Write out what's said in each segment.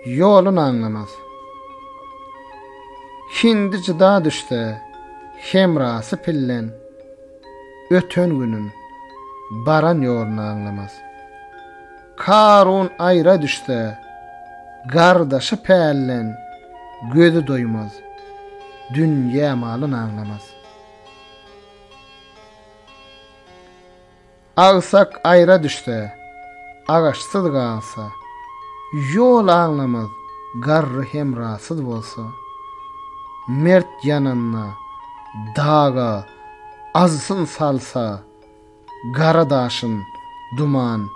yolun anlamaz. Hindi cıda düşse, hemrası pillen, ötön günün, baran yolunu anlamaz. Karun ayra düşse, gardaşı pellen, gözü doymaz, dünya malını anlamaz. Ağsak ayra düşse, ağaçsız kalsa, yol anlamaz, garrı hemrasız bolsa, mert yanına, dağa, azsın salsa, garadaşın, duman,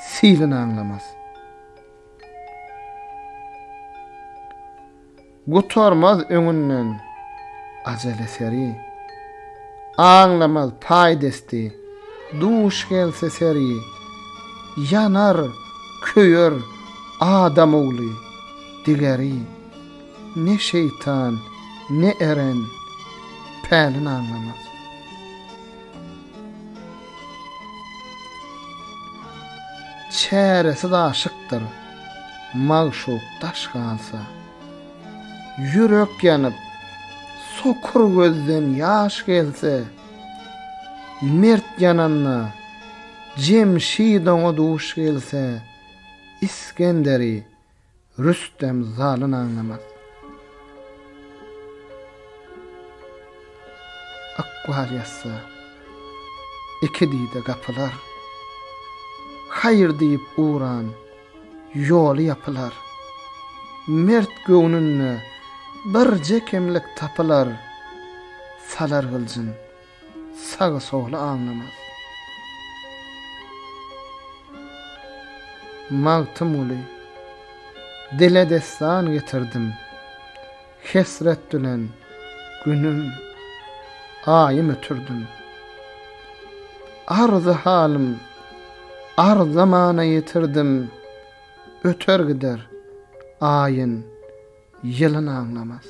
silin anlamaz. Gutormaz öňünden, acele seri, anlamaz paydesti, duş gelse seri, yanar, köyer, adam oğlu, digeri, ne şeytan, ne eren, pelin anlamaz. Çäresi da aşıktır, mağşuk taş kalsa, yürek yanıp, sokur gözden yaş gelse, mert yananna, Cemşidon'a duş gelse, İskenderi, Rüstem zalın anlamaz. Akval yassa, iki dide kapılar, hayır deyip uğran, yolu yapılar. Mert göğnünne, bir cekemlik tapılar, salar gılcın, sağı soğlu anlamaz. Mağtım uli, dile destan getirdim, hesret dülen, günüm, ayım ötürdüm. Arzı halim, ar zamana yitirdim, öter gider, ayın, yılın anlamaz.